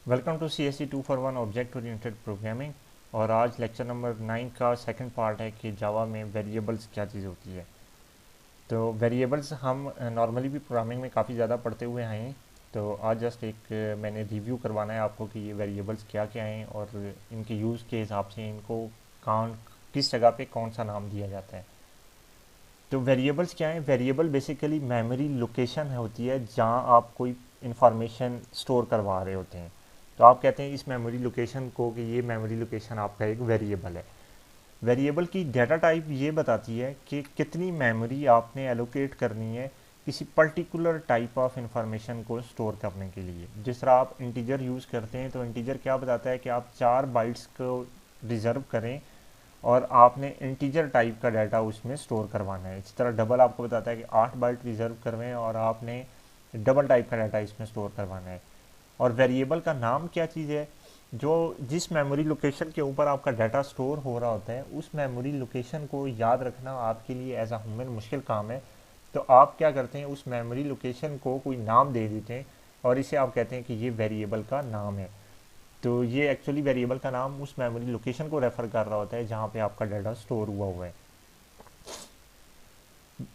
Welcome to C S C 241 object oriented programming. और आज lecture number 9 का second part है कि जावा में वेरिएबल्स क्या चीज़ होती है। तो वेरिएबल्स हम नॉर्मली भी प्रोग्रामिंग में काफ़ी ज़्यादा पढ़ते हुए आए हैं। तो आज जस्ट एक मैंने रिव्यू करवाना है आपको कि ये वेरिएबल्स क्या क्या हैं और इनके यूज़ के हिसाब से इनको कौन किस जगह पे कौन सा नाम दिया जाता है। तो वेरिएबल्स क्या है? वेरिएबल बेसिकली मेमोरी लोकेशन होती है जहाँ आप कोई इंफॉर्मेशन स्टोर करवा रहे होते हैं। तो आप कहते हैं इस मेमोरी लोकेशन को कि ये मेमोरी लोकेशन आपका एक वेरिएबल है। वेरिएबल की डाटा टाइप ये बताती है कि कितनी मेमोरी आपने एलोकेट करनी है किसी पर्टिकुलर टाइप ऑफ इंफॉर्मेशन को स्टोर करने के लिए। जिस तरह आप इंटीजर यूज़ करते हैं तो इंटीजर क्या बताता है कि आप 4 बाइट्स को रिज़र्व करें और आपने इंटीजर टाइप का डाटा उसमें स्टोर करवाना है। इसी तरह डबल आपको बताता है कि 8 बाइट रिजर्व करवें और आपने डबल टाइप का डाटा इसमें स्टोर करवाना है। और वेरिएबल का नाम क्या चीज़ है? जो जिस मेमोरी लोकेशन के ऊपर आपका डाटा स्टोर हो रहा होता है उस मेमोरी लोकेशन को याद रखना आपके लिए एज अ ह्यूमन मुश्किल काम है। तो आप क्या करते हैं, उस मेमोरी लोकेशन को कोई नाम दे देते हैं और इसे आप कहते हैं कि ये वेरिएबल का नाम है। तो ये एक्चुअली वेरिएबल का नाम उस मेमोरी लोकेशन को रेफर कर रहा होता है जहाँ पे आपका डाटा स्टोर हुआ है।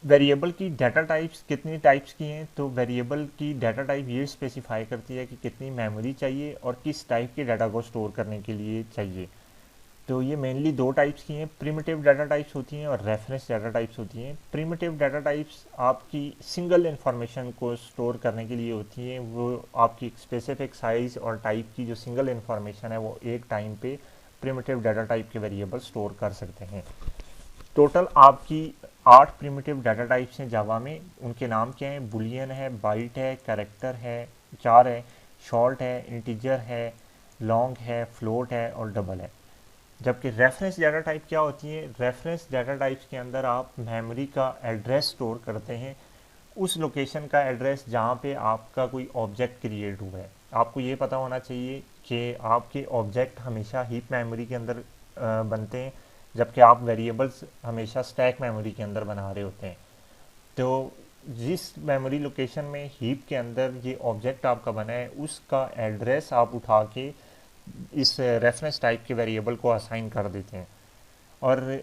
वेरिएबल की डाटा टाइप्स कितनी टाइप्स की हैं? तो वेरिएबल की डाटा टाइप ये स्पेसिफाई करती है कि कितनी मेमोरी चाहिए और किस टाइप के डाटा को स्टोर करने के लिए चाहिए। तो ये मेनली 2 टाइप्स की हैं, प्रिमिटिव डाटा टाइप्स होती हैं और रेफरेंस डाटा टाइप्स होती हैं। प्रिमिटिव डाटा टाइप्स आपकी सिंगल इन्फॉर्मेशन को स्टोर करने के लिए होती हैं। वो आपकी स्पेसिफिक साइज और टाइप की जो सिंगल इन्फॉर्मेशन है वो एक टाइम पे प्रिमिटिव डाटा टाइप के वेरिएबल स्टोर कर सकते हैं। टोटल आपकी 8 प्रिमिटिव डाटा टाइप्स हैं जावा में। उनके नाम क्या हैं? बुलियन है, बाइट है, कैरेक्टर है, चार है, शॉर्ट है, इंटीजर है, लॉन्ग है, फ्लोट है और डबल है। जबकि रेफरेंस डाटा टाइप क्या होती है? रेफरेंस डाटा टाइप्स के अंदर आप मेमोरी का एड्रेस स्टोर करते हैं, उस लोकेशन का एड्रेस जहाँ पे आपका कोई ऑब्जेक्ट क्रिएट हुआ है। आपको ये पता होना चाहिए कि आपके ऑब्जेक्ट हमेशा हीप मेमोरी के अंदर बनते हैं, जबकि आप वेरिएबल्स हमेशा स्टैक मेमोरी के अंदर बना रहे होते हैं। तो जिस मेमोरी लोकेशन में हीप के अंदर ये ऑब्जेक्ट आपका बना है उसका एड्रेस आप उठा के इस रेफरेंस टाइप के वेरिएबल को असाइन कर देते हैं। और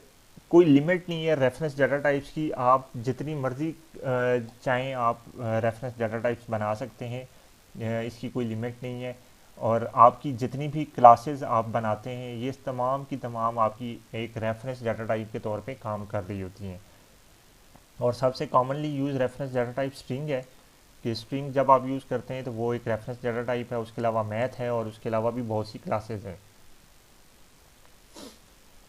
कोई लिमिट नहीं है रेफरेंस डाटा टाइप्स की, आप जितनी मर्जी चाहें आप रेफरेंस डाटा टाइप्स बना सकते हैं। इसकी कोई लिमिट नहीं है। और आपकी जितनी भी क्लासेस आप बनाते हैं ये तमाम की तमाम आपकी एक रेफरेंस डाटा टाइप के तौर पे काम कर रही होती हैं। और सबसे commonly use reference data type string है कि स्ट्रिंग जब आप यूज़ करते हैं तो वो एक रेफरेंस डाटा टाइप है। उसके अलावा मैथ है और उसके अलावा भी बहुत सी क्लासेस हैं।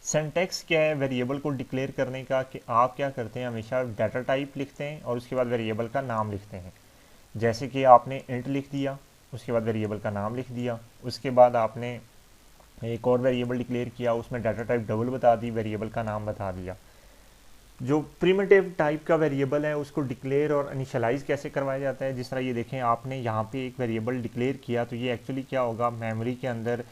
सिंटैक्स क्या है वेरिएबल को डिक्लेयर करने का? कि आप क्या करते हैं, हमेशा डाटा टाइप लिखते हैं और उसके बाद वेरिएबल का नाम लिखते हैं। जैसे कि आपने इंट लिख दिया, उसके बाद वेरिएबल का नाम लिख दिया, उसके बाद आपने एक और वेरिएबल डिक्लेयर किया, उसमें डाटा टाइप डबल बता दी, वेरिएबल का नाम बता दिया। जो प्रिमिटिव टाइप का वेरिएबल है उसको डिक्लेयर और इनिशियलाइज कैसे करवाया जाता है? जिस तरह ये देखें, आपने यहाँ पे एक वेरिएबल डिक्लेयर किया तो ये एक्चुअली क्या होगा, मेमोरी के अंदर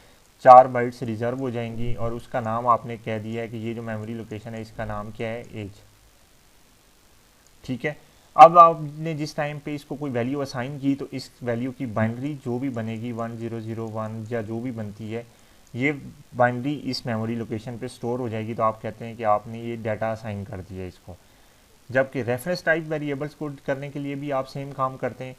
4 बाइट्स रिजर्व हो जाएंगी और उसका नाम आपने कह दिया है कि ये जो मेमोरी लोकेशन है इसका नाम क्या है, एज। ठीक है। अब आपने जिस टाइम पे इसको कोई वैल्यू असाइन की तो इस वैल्यू की बाइनरी जो भी बनेगी 1001 या जो भी बनती है, ये बाइनरी इस मेमोरी लोकेशन पे स्टोर हो जाएगी। तो आप कहते हैं कि आपने ये डाटा असाइन कर दिया इसको। जबकि रेफरेंस टाइप वेरिएबल्स को करने के लिए भी आप सेम काम करते हैं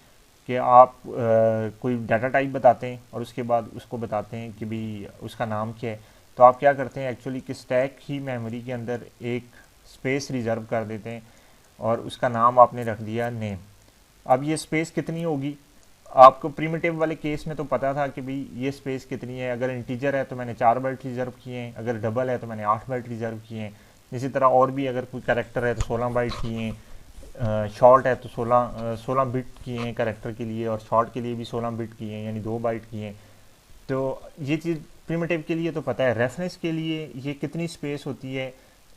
कि आप कोई डाटा टाइप बताते हैं और उसके बाद उसको बताते हैं कि भी उसका नाम क्या है। तो आप क्या करते हैं एक्चुअली कि स्टैक ही मेमोरी के अंदर एक स्पेस रिजर्व कर देते हैं और उसका नाम आपने रख दिया नेम। अब ये स्पेस कितनी होगी? आपको प्रिमिटिव वाले केस में तो पता था कि भाई ये स्पेस कितनी है। अगर इंटीजर है तो मैंने 4 बाइट रिजर्व किए हैं, अगर डबल है तो मैंने 8 बाइट रिजर्व किए हैं। इसी तरह और भी अगर कोई करेक्टर है तो 16 बाइट किए हैं, शॉर्ट है तो 16 बिट किए हैं करेक्टर के लिए, और शॉर्ट के लिए भी 16 बिट किए हैं यानी 2 बाइट किए हैं। तो ये चीज़ प्रिमिटिव के लिए तो पता है। रेफरेंस के लिए ये कितनी स्पेस होती है,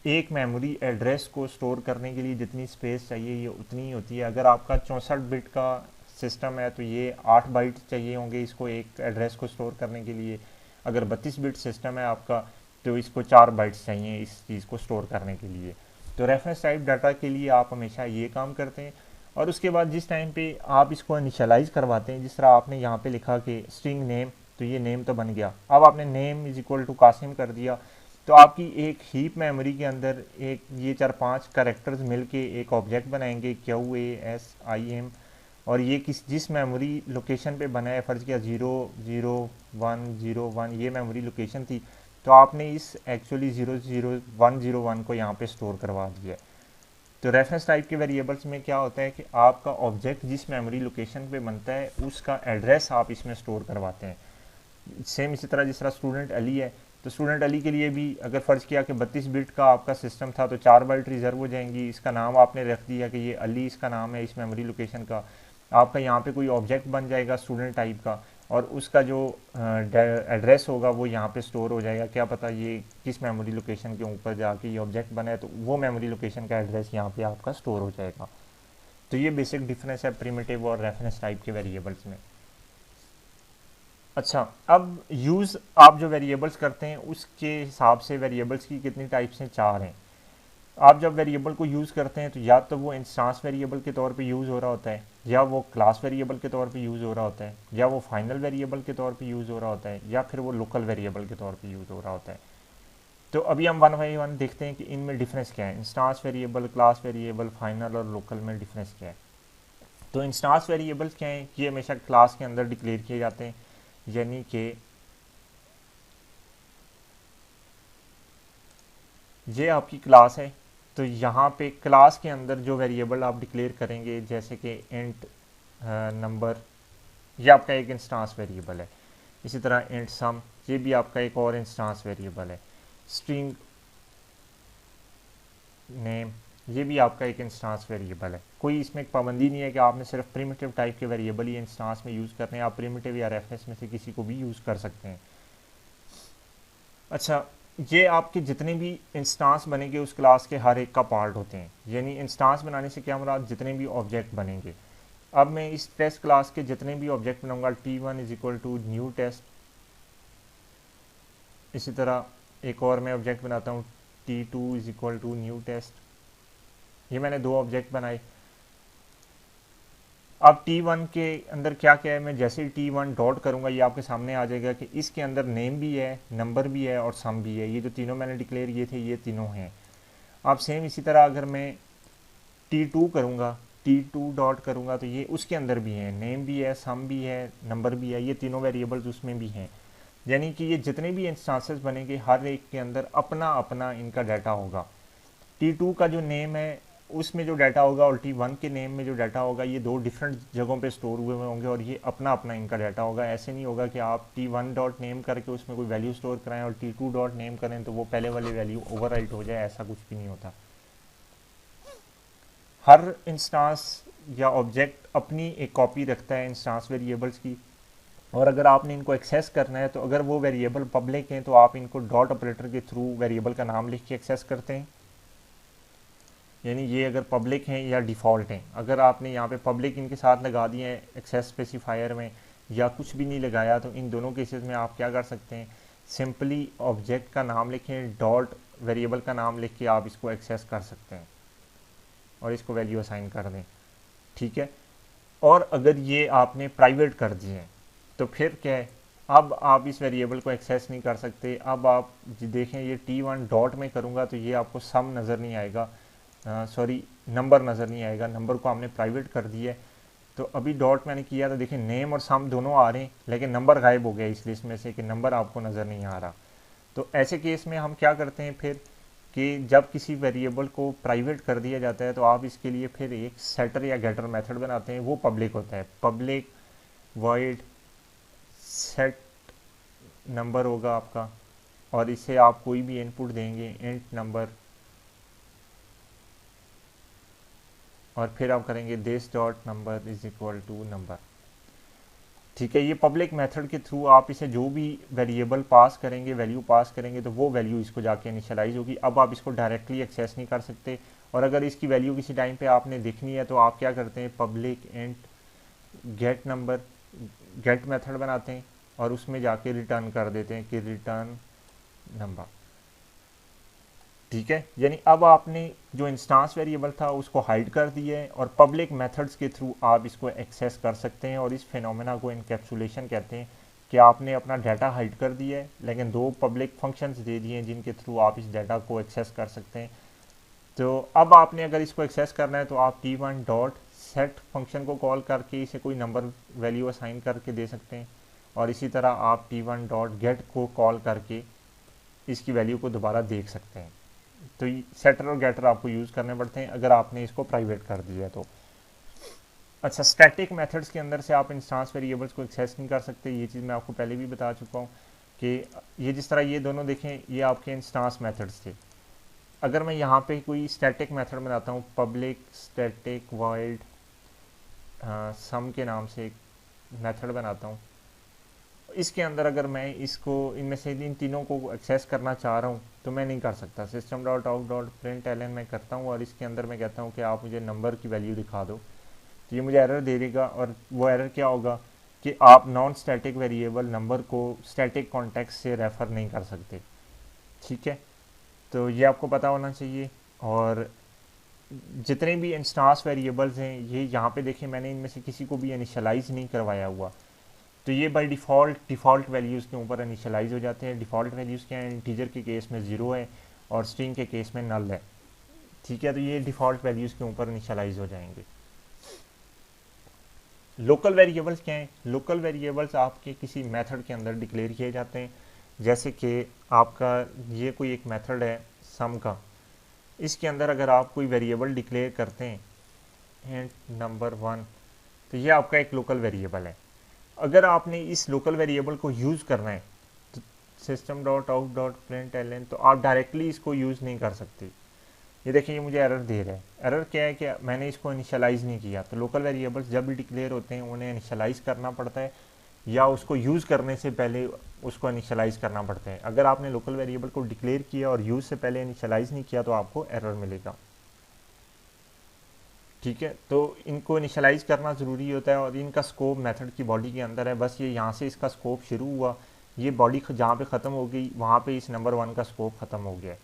एक मेमोरी एड्रेस को स्टोर करने के लिए जितनी स्पेस चाहिए ये उतनी ही होती है। अगर आपका 64 बिट का सिस्टम है तो ये 8 बाइट चाहिए होंगे इसको एक एड्रेस को स्टोर करने के लिए। अगर 32 बिट सिस्टम है आपका तो इसको 4 बाइट्स चाहिए इस चीज़ को स्टोर करने के लिए। तो रेफरेंस टाइप डाटा के लिए आप हमेशा ये काम करते हैं। और उसके बाद जिस टाइम पे आप इसको इनिशियलाइज करवाते हैं, जिस तरह आपने यहाँ पे लिखा कि स्ट्रिंग नेम, तो ये नेम तो बन गया। अब आपने name is equal to Kasim कर दिया, तो आपकी एक हीप मेमोरी के अंदर एक ये 4-5 कैरेक्टर्स मिलके एक ऑब्जेक्ट बनाएंगे QASIM, और ये जिस मेमोरी लोकेशन पे बना है, फ़र्ज़ किया 00101 ये मेमोरी लोकेशन थी, तो आपने इस एक्चुअली 00101 को यहाँ पे स्टोर करवा दिया है। तो रेफरेंस टाइप के वेरिएबल्स में क्या होता है कि आपका ऑब्जेक्ट जिस मेमोरी लोकेशन पे बनता है उसका एड्रेस आप इसमें स्टोर करवाते हैं। सेम इसी तरह जिस तरह स्टूडेंट अली है, तो स्टूडेंट अली के लिए भी अगर फ़र्ज़ किया कि 32 बिट का आपका सिस्टम था तो 4 बाइट रिजर्व हो जाएंगी। इसका नाम आपने रख दिया कि ये अली इसका नाम है इस मेमोरी लोकेशन का। आपका यहाँ पे कोई ऑब्जेक्ट बन जाएगा स्टूडेंट टाइप का, और उसका जो एड्रेस होगा वो यहाँ पे स्टोर हो जाएगा। क्या पता ये किस मेमोरी लोकेशन के ऊपर जाके ये ऑब्जेक्ट बना है, तो वो मेमोरी लोकेशन का एड्रेस यहाँ पे आपका स्टोर हो जाएगा। तो ये बेसिक डिफरेंस है प्रिमिटिव और रेफरेंस टाइप के वेरिएबल्स में। अच्छा, अब यूज़ आप जो वेरिएबल्स करते हैं उसके हिसाब से वेरिएबल्स की कितनी टाइप्स हैं, 4 हैं। आप जब वेरिएबल को यूज़ करते हैं तो या तो वो इंस्टांस वेरिएबल के तौर पे यूज़ हो रहा होता है, या वो क्लास वेरिएबल के तौर पे यूज़ हो रहा होता है, या वो फाइनल वेरिएबल के तौर पे यूज़ हो रहा होता है, या फिर वो लोकल वेरिएबल के तौर पे यूज़ हो रहा होता है। तो अभी हम वन बाई वन देखते हैं कि इनमें डिफरेंस क्या है, instance variable, class variable, final और लोकल में डिफरेंस क्या है। तो इंस्टांस वेरिएबल्स क्या हैं, ये हमेशा क्लास के अंदर डिक्लेयर किए जाते हैं, यानी कि ये आपकी क्लास है, तो यहाँ पे क्लास के अंदर जो वेरिएबल आप डिक्लेयर करेंगे जैसे कि इंट नंबर, ये आपका एक इंस्टांस वेरिएबल है। इसी तरह इंट सम, ये भी आपका एक और इंस्टांस वेरिएबल है। स्ट्रिंग नेम, ये भी आपका एक इंस्टांस वेरिएबल है। कोई इसमें एक पाबंदी नहीं है कि आपने सिर्फ प्रिमिटिव टाइप के वेरिएबल ही इंस्टांस में यूज़ करने हैं, आप प्रिमिटिव या रेफरेंस में से किसी को भी यूज़ कर सकते हैं। अच्छा, ये आपके जितने भी इंस्टांस बनेंगे उस क्लास के हर एक का पार्ट होते हैं, यानी इंस्टांस बनाने से क्या मुराद, जितने भी ऑब्जेक्ट बनेंगे। अब मैं इस टेस्ट क्लास के जितने भी ऑब्जेक्ट बनाऊंगा, T1 is equal to new test, इसी तरह एक और मैं ऑब्जेक्ट बनाता हूँ T2 is equal to new test. ये मैंने 2 ऑब्जेक्ट बनाए। अब T1 के अंदर क्या क्या है, मैं जैसे ही T1 डॉट करूंगा ये आपके सामने आ जाएगा कि इसके अंदर नेम भी है, नंबर भी है और सम भी है। ये जो तीनों मैंने डिक्लेयर किए थे ये तीनों हैं। अब सेम इसी तरह अगर मैं T2 करूंगा, T2 डॉट करूंगा, तो ये उसके अंदर भी है, नेम भी है, सम भी है, नंबर भी है, ये तीनों वेरिएबल्स उसमें भी हैं। यानी कि ये जितने भी इंस्टांसेस बनेंगे हर एक के अंदर अपना अपना इनका डाटा होगा। T2 का जो नेम है उसमें जो डाटा होगा और T1 के नेम में जो डाटा होगा, ये 2 डिफरेंट जगहों पे स्टोर हुए हुए होंगे और ये अपना अपना इनका डाटा होगा। ऐसे नहीं होगा कि आप T1 डॉट नेम करके उसमें कोई वैल्यू स्टोर कराएं और T2 डॉट नेम करें तो वो पहले वाली वैल्यू ओवरराइट हो जाए, ऐसा कुछ भी नहीं होता। हर इंस्टांस या ऑब्जेक्ट अपनी एक कॉपी रखता है इंस्टांस वेरिएबल्स की, और अगर आपने इनको एक्सेस करना है तो अगर वो वेरिएबल पब्लिक हैं तो आप इनको डॉट ऑपरेटर के थ्रू वेरिएबल का नाम लिख के एक्सेस करते हैं, यानी ये अगर पब्लिक हैं या डिफ़ॉल्ट हैं। अगर आपने यहाँ पे पब्लिक इनके साथ लगा दिए हैं एक्सेस स्पेसिफायर में या कुछ भी नहीं लगाया, तो इन दोनों केसेस में आप क्या कर सकते हैं, सिंपली ऑब्जेक्ट का नाम लिखें, डॉट वेरिएबल का नाम लिख के आप इसको एक्सेस कर सकते हैं और इसको वैल्यू असाइन कर दें, ठीक है। और अगर ये आपने प्राइवेट कर दिए हैं तो फिर क्या है, अब आप इस वेरिएबल को एक्सेस नहीं कर सकते। अब आप देखें ये T1 डॉट में करूँगा तो ये आपको सम नज़र नहीं आएगा, सॉरी नंबर नज़र नहीं आएगा, नंबर को हमने प्राइवेट कर दिया है। तो अभी डॉट मैंने किया तो देखिए नेम और सम दोनों आ रहे हैं लेकिन नंबर गायब हो गया इस लिस्ट में से कि नंबर आपको नज़र नहीं आ रहा। तो ऐसे केस में हम क्या करते हैं फिर कि जब किसी वेरिएबल को प्राइवेट कर दिया जाता है तो आप इसके लिए फिर एक सेटर या गेटर मेथड बनाते हैं, वो पब्लिक होता है। पब्लिक वॉइड सेट नंबर होगा आपका, और इसे आप कोई भी इनपुट देंगे, इंट नंबर, और फिर आप करेंगे this dot number is equal to number, ठीक है। ये पब्लिक मेथड के थ्रू आप इसे जो भी वेरिएबल पास करेंगे, वैल्यू पास करेंगे, तो वो वैल्यू इसको जाके इनिशियलाइज होगी। अब आप इसको डायरेक्टली एक्सेस नहीं कर सकते, और अगर इसकी वैल्यू किसी टाइम पे आपने देखनी है तो आप क्या करते हैं, public int get number, get method बनाते हैं और उसमें जाके रिटर्न कर देते हैं कि रिटर्न नंबर, ठीक है। यानी अब आपने जो इंस्टांस वेरिएबल था उसको हाइड कर दिया है और पब्लिक मेथड्स के थ्रू आप इसको एक्सेस कर सकते हैं, और इस फिनोमेना को इनकैप्सुलेशन कहते हैं कि आपने अपना डाटा हाइड कर दिया है, लेकिन दो पब्लिक फंक्शंस दे दिए हैं जिनके थ्रू आप इस डाटा को एक्सेस कर सकते हैं। तो अब आपने अगर इसको एक्सेस करना है तो आप t1 डॉट सेट फंक्शन को कॉल करके इसे कोई नंबर वैल्यू असाइन करके दे सकते हैं, और इसी तरह आप t1 डॉट गेट को कॉल करके इसकी वैल्यू को दोबारा देख सकते हैं। तो सेटर और गेटर आपको यूज़ करने पड़ते हैं अगर आपने इसको प्राइवेट कर दिया तो। अच्छा, स्टैटिक मेथड्स के अंदर से आप इंस्टांस वेरिएबल्स को एक्सेस नहीं कर सकते, ये चीज़ मैं आपको पहले भी बता चुका हूँ कि ये जिस तरह ये दोनों देखें ये आपके इंस्टांस मेथड्स थे। अगर मैं यहाँ पे कोई स्टैटिक मेथड बनाता हूँ, पब्लिक स्टैटिक वॉइड सम के नाम से एक मेथड बनाता हूँ, इसके अंदर अगर मैं इसको इनमें से इन तीनों को एक्सेस करना चाह रहा हूँ तो मैं नहीं कर सकता। System dot out dot print L N मैं करता हूँ और इसके अंदर मैं कहता हूँ कि आप मुझे नंबर की वैल्यू दिखा दो, तो ये मुझे एरर दे देगा। और वो एरर क्या होगा कि आप नॉन स्टैटिक वेरिएबल नंबर को स्टैटिक कॉन्टेक्स्ट से रेफ़र नहीं कर सकते। ठीक है, तो ये आपको पता होना चाहिए। और जितने भी इंस्टांस वेरिएबल्स हैं ये यहाँ पे देखें मैंने इनमें से किसी को भी इनिशियलाइज़ नहीं करवाया हुआ, तो ये बाय डिफ़ॉल्ट वैल्यूज़ के ऊपर इनिशियलाइज हो जाते हैं। डिफ़ॉल्ट वैल्यूज़ क्या हैं, इंटीजर के केस में 0 है और स्ट्रिंग के केस में नल है। ठीक है, तो ये डिफ़ॉल्ट वैल्यूज़ के ऊपर इनिशियलाइज हो जाएंगे। लोकल वेरिएबल्स क्या हैं? लोकल वेरिएबल्स आपके किसी मेथड के अंदर डिक्लेयर किए जाते हैं, जैसे कि आपका ये कोई एक मेथड है सम का, इसके अंदर अगर आप कोई वेरिएबल डिक्लेयर करते हैं हिंट नंबर 1, तो ये आपका एक लोकल वेरिएबल है। अगर आपने इस लोकल वेरिएबल को यूज़ करना है तो system dot out dot print L N, तो आप डायरेक्टली इसको यूज़ नहीं कर सकते। ये देखिए ये मुझे एरर दे रहा है। एरर क्या है कि मैंने इसको इनिशियलाइज़ नहीं किया। तो लोकल वेरिएबल्स जब भी डिक्लेयर होते हैं उन्हें इनिशियलाइज़ करना पड़ता है या उसको यूज़ करने से पहले उसको इनिशियलाइज़ करना पड़ता है। अगर आपने लोकल वेरिएबल को डिक्लेयर किया और यूज़ से पहले इनिशियलाइज़ नहीं किया तो आपको एरर मिलेगा। ठीक है, तो इनको इनिशियलाइज़ करना ज़रूरी होता है और इनका स्कोप मेथड की बॉडी के अंदर है। बस ये यहाँ से इसका स्कोप शुरू हुआ, ये बॉडी जहाँ पे ख़त्म हो गई वहाँ पे इस नंबर 1 का स्कोप ख़त्म हो गया।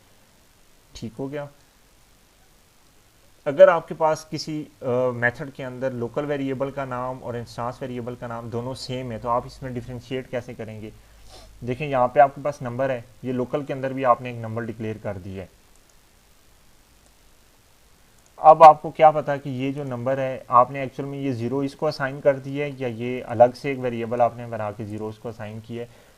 ठीक हो गया। अगर आपके पास किसी मेथड के अंदर लोकल वेरिएबल का नाम और इंस्टांस वेरिएबल का नाम दोनों सेम है तो आप इसमें डिफ्रेंशिएट कैसे करेंगे? देखें यहाँ पे आपके पास नंबर है, ये लोकल के अंदर भी आपने एक नंबर डिक्लेयर कर दिया है। अब आपको क्या पता कि ये जो नंबर है आपने एक्चुअल में ये 0 इसको असाइन कर दिया है या ये अलग से एक वेरिएबल आपने बना के 0 इसको असाइन किया है।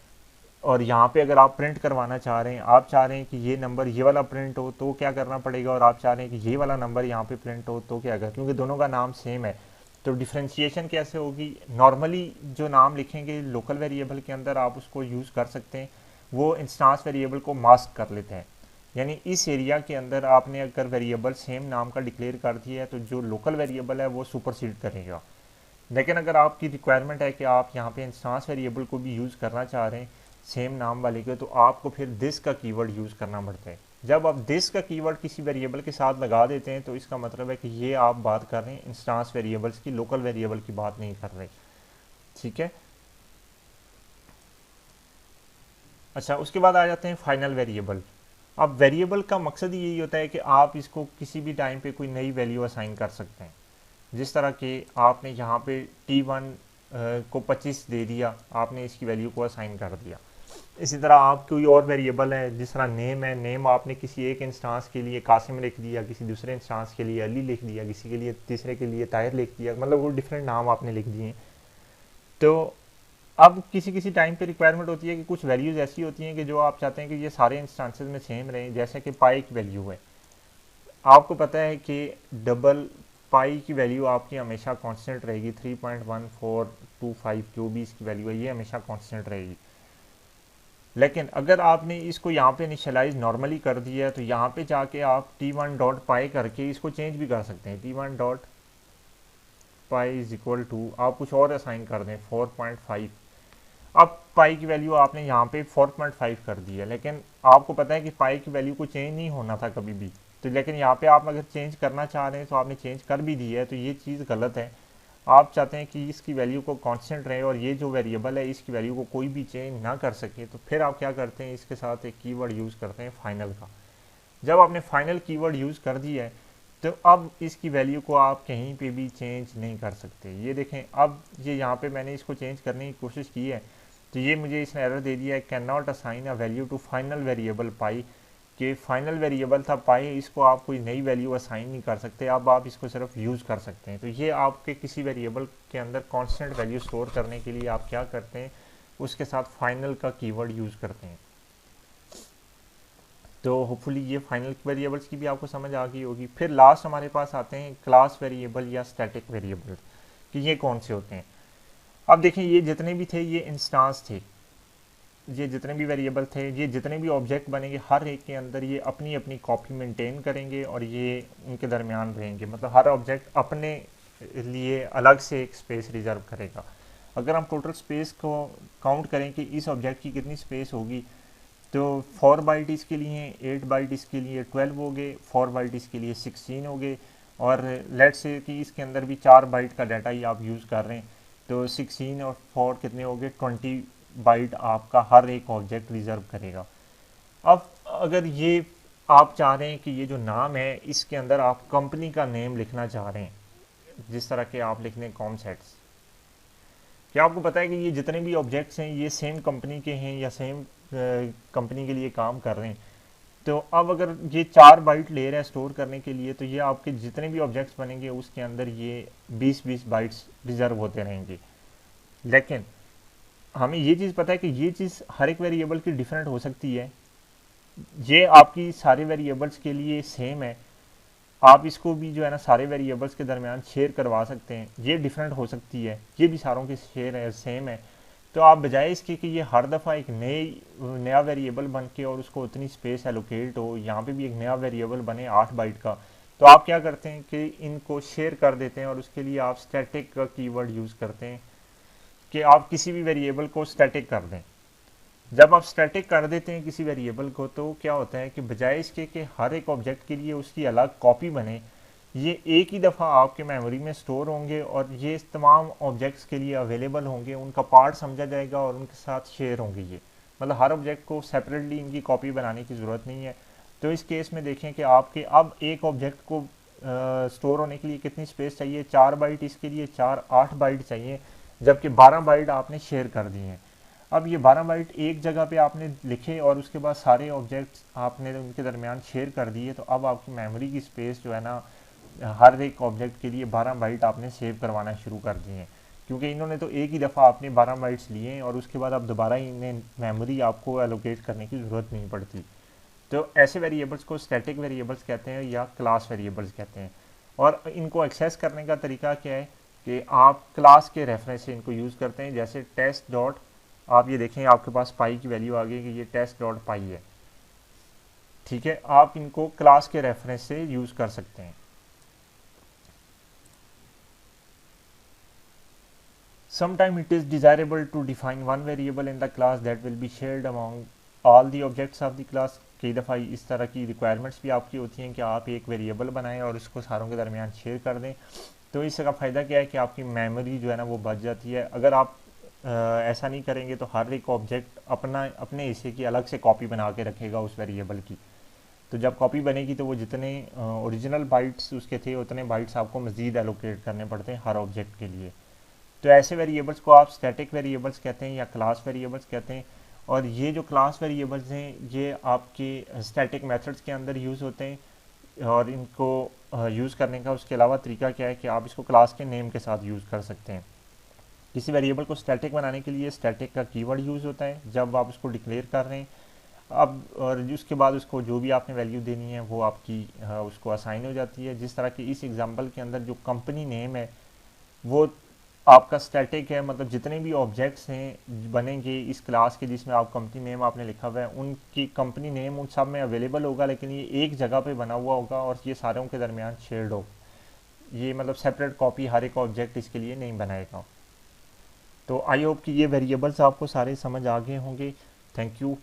और यहाँ पे अगर आप प्रिंट करवाना चाह रहे हैं, आप चाह रहे हैं कि ये नंबर ये वाला प्रिंट हो तो क्या करना पड़ेगा, और आप चाह रहे हैं कि ये वाला नंबर यहाँ पे प्रिंट हो तो क्या करें, क्योंकि दोनों का नाम सेम है। तो डिफ्रेंशिएशन कैसे होगी? नॉर्मली जो नाम लिखेंगे लोकल वेरिएबल के अंदर आप उसको यूज़ कर सकते हैं, वो इंस्टांस वेरिएबल को मास्क कर लेते हैं। यानी इस एरिया के अंदर आपने अगर वेरिएबल सेम नाम का डिक्लेयर कर दिया है तो जो लोकल वेरिएबल है वो सुपरसीड करेगा। लेकिन अगर आपकी रिक्वायरमेंट है कि आप यहाँ पे इंस्टांस वेरिएबल को भी यूज़ करना चाह रहे हैं सेम नाम वाले के, तो आपको फिर दिस का कीवर्ड यूज़ करना पड़ता है। जब आप दिस का कीवर्ड किसी वेरिएबल के साथ लगा देते हैं तो इसका मतलब है कि ये आप बात कर रहे हैं इंस्टांस वेरिएबल्स की, लोकल वेरिएबल की बात नहीं कर रहे। ठीक है। अच्छा, उसके बाद आ जाते हैं फाइनल वेरिएबल। अब वेरिएबल का मकसद यही होता है कि आप इसको किसी भी टाइम पे कोई नई वैल्यू असाइन कर सकते हैं। जिस तरह के आपने यहाँ पे t1 को 25 दे दिया, आपने इसकी वैल्यू को असाइन कर दिया। इसी तरह आप कोई और वेरिएबल है, जिस तरह नेम है, नेम आपने किसी एक इंस्टांस के लिए कासिम लिख दिया, किसी दूसरे इंस्टांस के लिए अली लिख दिया, किसी के लिए तीसरे के लिए ताहिर लिख दिया, मतलब वो डिफरेंट नाम आपने लिख दिए। तो अब किसी किसी टाइम पे रिक्वायरमेंट होती है कि कुछ वैल्यूज़ ऐसी होती हैं कि जो आप चाहते हैं कि ये सारे इंस्टांसेस में सेम रहें, जैसे कि पाई की वैल्यू है। आपको पता है कि डबल पाई की वैल्यू आपकी हमेशा कांस्टेंट रहेगी, 3.1425 जो भी इसकी वैल्यू है ये हमेशा कांस्टेंट रहेगी। लेकिन अगर आपने इसको यहाँ पे इनिशियलाइज नॉर्मली कर दिया है तो यहाँ पे जाके आप t1 डॉट पाई करके इसको चेंज भी कर सकते हैं। t1 dot pi is equal to आप कुछ और असाइन कर दें 4.5। अब पाई की वैल्यू आपने यहाँ पे 4.5 कर दी है, लेकिन आपको पता है कि पाई की वैल्यू को चेंज नहीं होना था कभी भी, तो लेकिन यहाँ पे आप अगर चेंज करना चाह रहे हैं तो आपने चेंज कर भी दी है, तो ये चीज़ गलत है। आप चाहते हैं कि इसकी वैल्यू को कांस्टेंट रहे और ये जो वेरिएबल है इसकी वैल्यू को कोई भी चेंज ना कर सके, तो फिर आप क्या करते हैं, इसके साथ एक कीवर्ड यूज़ करते हैं फाइनल का। जब आपने फाइनल कीवर्ड यूज़ कर दिया है तो अब इसकी वैल्यू को आप कहीं पे भी चेंज नहीं कर सकते। ये देखें, अब ये यहाँ पे मैंने इसको चेंज करने की कोशिश की है तो ये मुझे इसने एरर दे दिया है, can not assign a value to final variable pi, कि फाइनल वेरिएबल था पाई, इसको आप कोई नई वैल्यू असाइन नहीं कर सकते, अब आप इसको सिर्फ यूज़ कर सकते हैं। तो ये आपके किसी वेरिएबल के अंदर कांस्टेंट वैल्यू स्टोर करने के लिए आप क्या करते हैं, उसके साथ फाइनल का कीवर्ड यूज़ करते हैं। तो होपफुली ये फाइनल वेरिएबल्स की भी आपको समझ आ गई होगी। फिर लास्ट हमारे पास आते हैं क्लास वेरिएबल या स्टैटिक वेरिएबल, कि ये कौन से होते हैं। अब देखें, ये जितने भी थे ये इंस्टांस थे, ये जितने भी वेरिएबल थे, ये जितने भी ऑब्जेक्ट बनेंगे, हर एक के अंदर ये अपनी अपनी कॉपी मेंटेन करेंगे और ये उनके दरमियान रहेंगे, मतलब हर ऑब्जेक्ट अपने लिए अलग से एक स्पेस रिजर्व करेगा। अगर हम टोटल स्पेस को काउंट करें कि इस ऑब्जेक्ट की कितनी स्पेस होगी, तो 4 बाइट इसके लिए, 8 बाइट इसके लिए 12 हो गए, 4 बाइट इसके लिए 16 हो गए, और लेट्स से कि इसके अंदर भी 4 बाइट का डाटा ही आप यूज़ कर रहे हैं, तो 16 और 4 कितने हो गए, 20 बाइट आपका हर एक ऑब्जेक्ट रिजर्व करेगा। अब अगर ये आप चाह रहे हैं कि ये जो नाम है इसके अंदर आप कंपनी का नेम लिखना चाह रहे हैं, जिस तरह के आप लिख लें कॉमसेट्स, क्या आपको पता है कि ये जितने भी ऑब्जेक्ट्स हैं ये सेम कंपनी के हैं या सेम कंपनी के लिए काम कर रहे हैं। तो अब अगर ये 4 बाइट ले रहा है स्टोर करने के लिए, तो ये आपके जितने भी ऑब्जेक्ट्स बनेंगे उसके अंदर ये 20-20 बाइट्स रिजर्व होते रहेंगे। लेकिन हमें ये चीज़ पता है कि ये चीज़ हर एक वेरिएबल की डिफरेंट हो सकती है, ये आपकी सारे वेरिएबल्स के लिए सेम है, आप इसको भी जो है ना सारे वेरिएबल्स के दरमियान शेयर करवा सकते हैं, ये डिफरेंट हो सकती है, ये भी सारों के शेयर है सेम है। तो आप बजाय इसके कि ये हर दफ़ा एक नया वेरिएबल बन के और उसको उतनी स्पेस एलोकेट हो, यहाँ पे भी एक नया वेरिएबल बने 8 बाइट का, तो आप क्या करते हैं कि इनको शेयर कर देते हैं और उसके लिए आप स्टैटिक का कीवर्ड यूज़ करते हैं कि आप किसी भी वेरिएबल को स्टैटिक कर दें। जब आप स्टैटिक कर देते हैं किसी वेरिएबल को, तो क्या होता है कि बजाय इसके कि हर एक ऑब्जेक्ट के लिए उसकी अलग कॉपी बने, ये एक ही दफ़ा आपके मेमोरी में स्टोर होंगे और ये तमाम ऑब्जेक्ट्स के लिए अवेलेबल होंगे, उनका पार्ट समझा जाएगा और उनके साथ शेयर होंगे। ये मतलब हर ऑब्जेक्ट को सेपरेटली इनकी कॉपी बनाने की ज़रूरत नहीं है। तो इस केस में देखें कि आपके अब एक ऑब्जेक्ट को स्टोर होने के लिए कितनी स्पेस चाहिए, 4 बाइट इसके लिए 8 बाइट चाहिए, जबकि 12 बाइट आपने शेयर कर दिए हैं। अब ये 12 बाइट एक जगह पे आपने लिखे और उसके बाद सारे ऑब्जेक्ट्स आपने उनके दरमियान शेयर कर दिए, तो अब आपकी मेमोरी की स्पेस जो है ना हर एक ऑब्जेक्ट के लिए 12 बाइट आपने सेव करवाना शुरू कर दिए हैं, क्योंकि इन्होंने तो एक ही दफ़ा आपने 12 बाइट्स लिए हैं और उसके बाद अब दोबारा इन्हें मेमोरी आपको एलोकेट करने की ज़रूरत नहीं पड़ती। तो ऐसे वेरिएबल्स को स्टैटिक वेरिएबल्स कहते हैं या क्लास वेरिएबल्स कहते हैं। और इनको एक्सेस करने का तरीका क्या है कि आप क्लास के रेफरेंस से इनको यूज़ करते हैं। जैसे टेस्ट डॉट, आप ये देखें आपके पास पाई की वैल्यू आ गई कि ये टेस्ट डॉट पाई है, ठीक है, आप इनको क्लास के रेफरेंस से यूज़ कर सकते हैं। Sometimes it is desirable to define one variable in the class that will be shared among all the objects of the class। कई दफ़ा इस तरह की रिक्वायरमेंट्स भी आपकी होती हैं कि आप एक वेरिएबल बनाएं और उसको सारों के दरमियान शेयर कर दें। तो इसका फ़ायदा क्या है कि आपकी मेमोरी जो है ना वो बच जाती है। अगर आप ऐसा नहीं करेंगे तो हर एक ऑब्जेक्ट अपने हिस्से की अलग से कॉपी बना के रखेगा उस वेरिएबल की। तो जब कॉपी बनेगी तो वो जितने ओरिजिनल बाइट्स उसके थे उतने बाइट्स आपको मज़ीद एलोकेट करने पड़ते हैं हर ऑब्जेक्ट के लिए। तो ऐसे वेरिएबल्स को आप स्टैटिक वेरिएबल्स कहते हैं या क्लास वेरिएबल्स कहते हैं। और ये जो क्लास वेरिएबल्स हैं ये आपके स्टैटिक मेथड्स के अंदर यूज़ होते हैं, और इनको यूज़ करने का उसके अलावा तरीका क्या है कि आप इसको क्लास के नेम के साथ यूज़ कर सकते हैं। किसी वेरिएबल को स्टैटिक बनाने के लिए स्टैटिक का कीवर्ड यूज़ होता है जब आप उसको डिक्लेयर कर रहे हैं। अब और उसके बाद उसको जो भी आपने वैल्यू देनी है वो आपकी उसको असाइन हो जाती है। जिस तरह की इस एग्जांपल के अंदर जो कंपनी नेम है वो आपका स्टैटिक है, मतलब जितने भी ऑब्जेक्ट्स हैं बनेंगे इस क्लास के जिसमें आप कंपनी नेम आपने लिखा हुआ है उनकी कंपनी नेम उन सब में अवेलेबल होगा, लेकिन ये एक जगह पे बना हुआ होगा और ये सारों के दरमियान शेयर्ड हो। ये मतलब सेपरेट कॉपी हर एक ऑब्जेक्ट इसके लिए नहीं बनाएगा। तो आई होप कि ये वेरिएबल्स आपको सारे समझ आ गए होंगे। Thank you.